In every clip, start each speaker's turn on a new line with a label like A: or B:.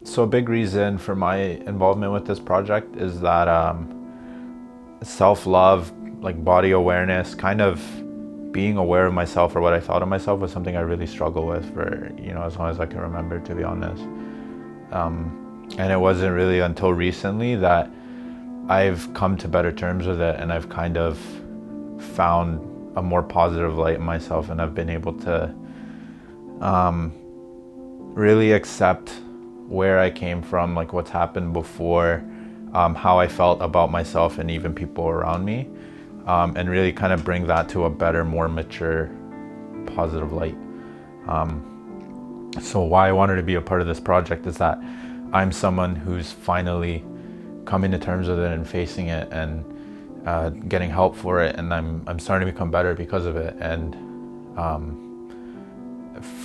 A: So a big reason for my involvement with this project is that self-love, like body awareness, kind of being aware of myself or what I thought of myself was something I really struggled with for, as long as I can remember, to be honest. And it wasn't really until recently that I've come to better terms with it, and I've kind of found a more positive light in myself, and I've been able to really accept where I came from, like what's happened before, how I felt about myself and even people around me, and really kind of bring that to a better, more mature, positive light. So why I wanted to be a part of this project is that I'm someone who's finally coming to terms with it and facing it and getting help for it, and I'm starting to become better because of it. And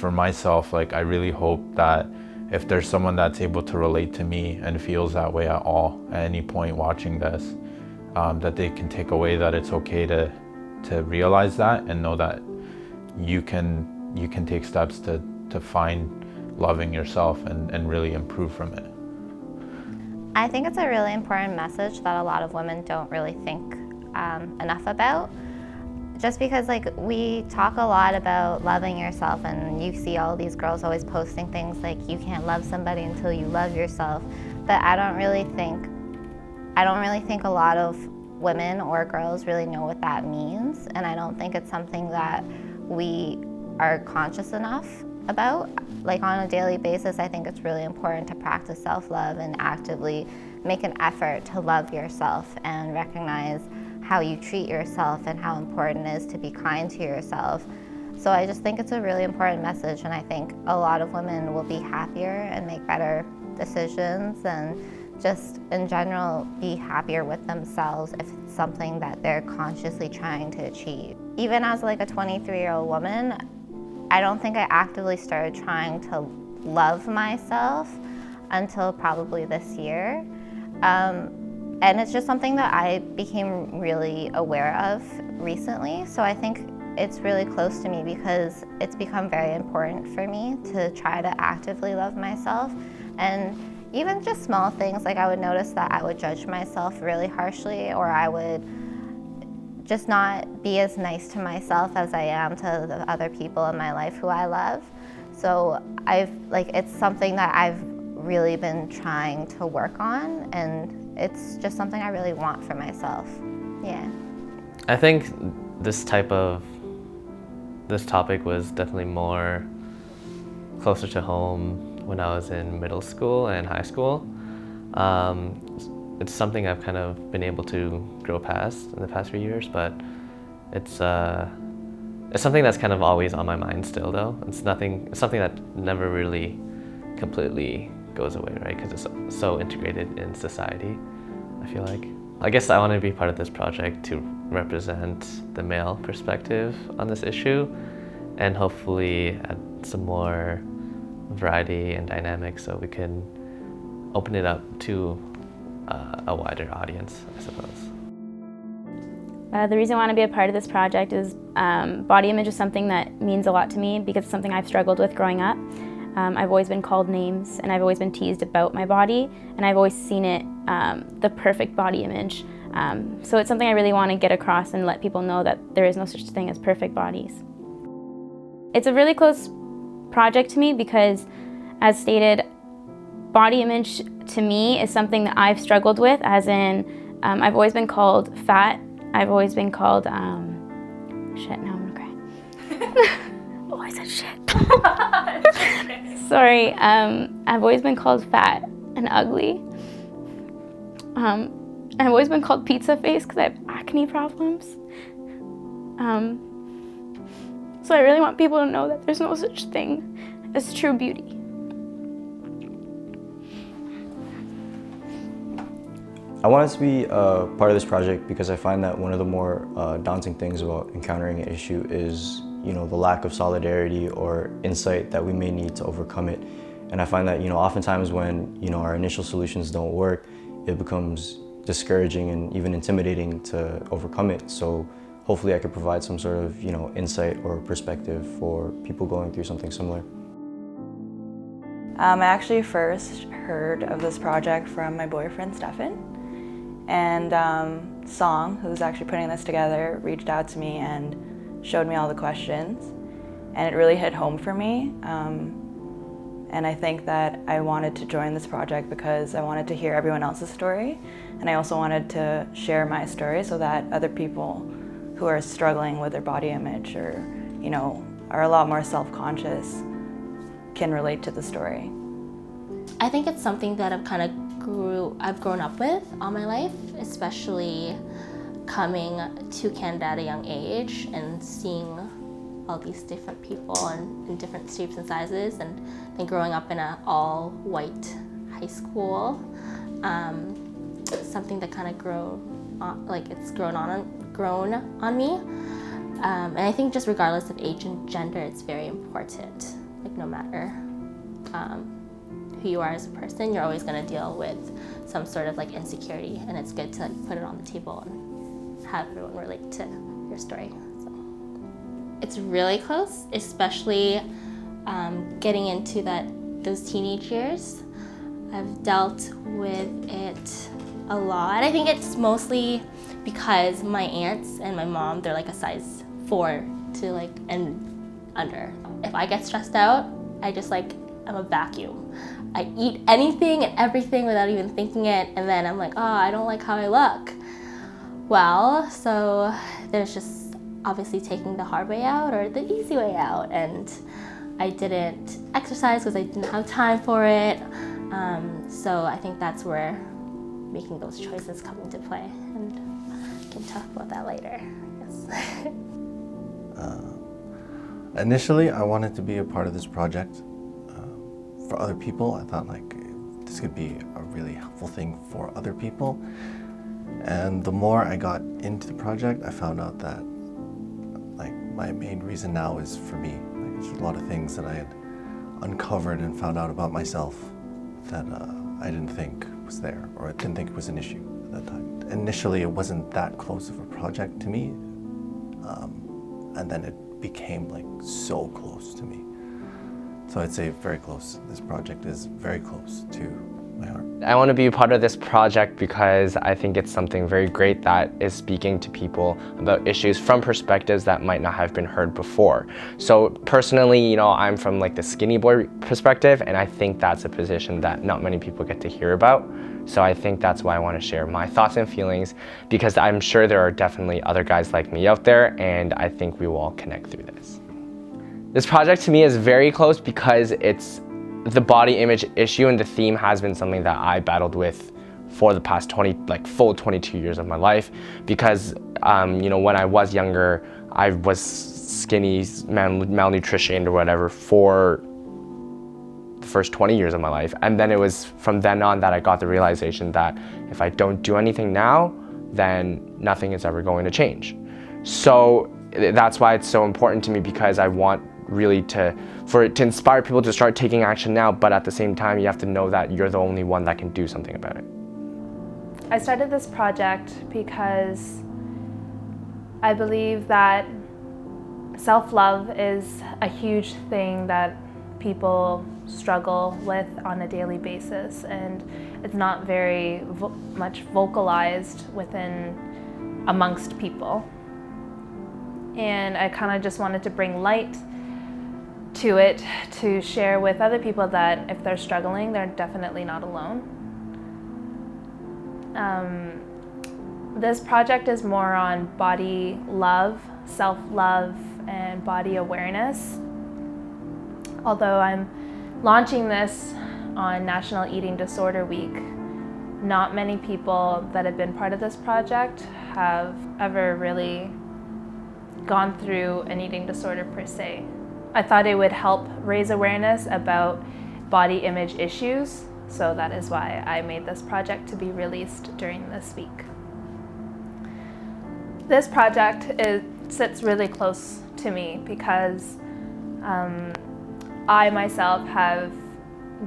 A: for myself, like I really hope that if there's someone that's able to relate to me and feels that way at all at any point watching this, that they can take away that it's okay to realize that and know that you can take steps to find loving yourself and really improve from it.
B: I think it's a really important message that a lot of women don't really think enough about. Just because like we talk a lot about loving yourself, and you see all these girls always posting things like you can't love somebody until you love yourself, but I don't really think a lot of women or girls really know what that means, and I don't think it's something that we are conscious enough about. Like on a daily basis, I think it's really important to practice self-love and actively make an effort to love yourself and recognize how you treat yourself and how important it is to be kind to yourself. So I just think it's a really important message, and I think a lot of women will be happier and make better decisions and just in general be happier with themselves if it's something that they're consciously trying to achieve. Even as like a 23-year-old woman, I don't think I actively started trying to love myself until probably this year. And it's just something that I became really aware of recently. So I think it's really close to me because it's become very important for me to try to actively love myself. And even just small things, like I would notice that I would judge myself really harshly, or I would just not be as nice to myself as I am to the other people in my life who I love. So it's something that I've really been trying to work on, and it's just something I really want for myself. Yeah.
C: I think this topic was definitely more closer to home when I was in middle school and high school. It's something I've kind of been able to grow past in the past few years, but it's something that's kind of always on my mind still, though. It's something that never really completely goes away, right? Because it's so integrated in society, I feel like. I guess I want to be part of this project to represent the male perspective on this issue, and hopefully add some more variety and dynamic so we can open it up to a wider audience, I suppose.
D: The reason I want to be a part of this project is body image is something that means a lot to me because it's something I've struggled with growing up. I've always been called names, and I've always been teased about my body, and I've always seen it, the perfect body image. So it's something I really want to get across and let people know that there is no such thing as perfect bodies. It's a really close project to me because, as stated, body image to me is something that I've struggled with, as in I've always been called fat. I've always been called, shit, now I'm gonna cry. Oh, I said shit. Sorry, I've always been called fat and ugly. I've always been called pizza face because I have acne problems. So I really want people to know that there's no such thing as true beauty.
E: I wanted to be part of this project because I find that one of the more daunting things about encountering an issue is, the lack of solidarity or insight that we may need to overcome it. And I find that, oftentimes when, our initial solutions don't work, it becomes discouraging and even intimidating to overcome it. So hopefully I could provide some sort of, insight or perspective for people going through something similar.
F: I actually first heard of this project from my boyfriend, Stefan. And Song, who's actually putting this together, reached out to me and showed me all the questions. And it really hit home for me. And I think that I wanted to join this project because I wanted to hear everyone else's story. And I also wanted to share my story so that other people who are struggling with their body image or, you know, are a lot more self-conscious can relate to the story.
G: I think it's something that I've grown up with all my life, especially coming to Canada at a young age and seeing all these different people and in different shapes and sizes, and then growing up in an all-white high school. Something that kind of grown on me. And I think just regardless of age and gender, it's very important. Like no matter who you are as a person, you're always going to deal with some sort of like insecurity, and it's good to like, put it on the table and have everyone relate to your story. So it's really close, especially getting into those teenage years. I've dealt with it a lot. I think it's mostly because my aunts and my mom, they're like a size 4 to like and under. If I get stressed out, I'm a vacuum. I eat anything and everything without even thinking it, and then I'm like, oh, I don't like how I look. Well, so there's just obviously taking the hard way out or the easy way out, and I didn't exercise because I didn't have time for it. So I think that's where making those choices come into play, and I can talk about that later, I guess.
H: Initially, I wanted to be a part of this project for other people. I thought like this could be a really helpful thing for other people. And the more I got into the project, I found out that like my main reason now is for me. Like, there's a lot of things that I had uncovered and found out about myself that I didn't think was there, or I didn't think it was an issue at that time. Initially, it wasn't that close of a project to me, and then it became like so close to me. So I'd say very close. This project is very close to my heart.
I: I want to be a part of this project because I think it's something very great that is speaking to people about issues from perspectives that might not have been heard before. So personally, you know, I'm from like the skinny boy perspective, and I think that's a position that not many people get to hear about. So I think that's why I want to share my thoughts and feelings, because I'm sure there are definitely other guys like me out there, and I think we will all connect through this. This project to me is very close because it's the body image issue, and the theme has been something that I battled with for the past full 22 years of my life. Because you know, when I was younger, I was skinny, malnutritioned or whatever for the first 20 years of my life. And then it was from then on that I got the realization that if I don't do anything now, then nothing is ever going to change. So that's why it's so important to me, because I want really to inspire people to start taking action now, but at the same time you have to know that you're the only one that can do something about it.
J: I started this project because I believe that self-love is a huge thing that people struggle with on a daily basis, and it's not very much vocalized amongst people. And I kind of just wanted to bring light to it, to share with other people that if they're struggling, they're definitely not alone. This project is more on body love, self-love, and body awareness. Although I'm launching this on National Eating Disorder Week, not many people that have been part of this project have ever really gone through an eating disorder per se. I thought it would help raise awareness about body image issues, so that is why I made this project to be released during this week. This project sits really close to me because I myself have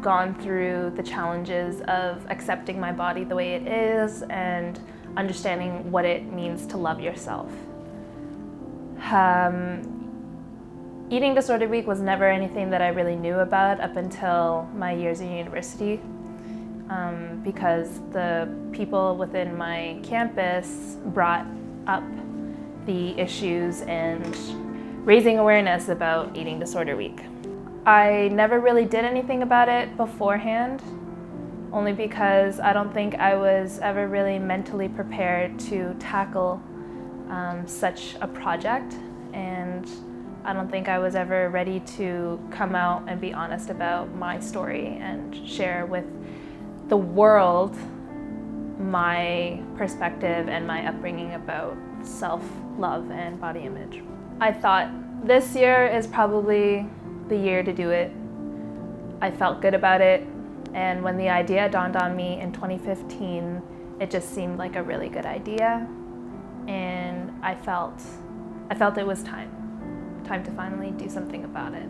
J: gone through the challenges of accepting my body the way it is and understanding what it means to love yourself. Eating Disorder Week was never anything that I really knew about up until my years in university, because the people within my campus brought up the issues and raising awareness about Eating Disorder Week. I never really did anything about it beforehand, only because I don't think I was ever really mentally prepared to tackle such a project, and I don't think I was ever ready to come out and be honest about my story and share with the world my perspective and my upbringing about self-love and body image. I thought this year is probably the year to do it. I felt good about it, and when the idea dawned on me in 2015, it just seemed like a really good idea, and I felt it was time to finally do something about it.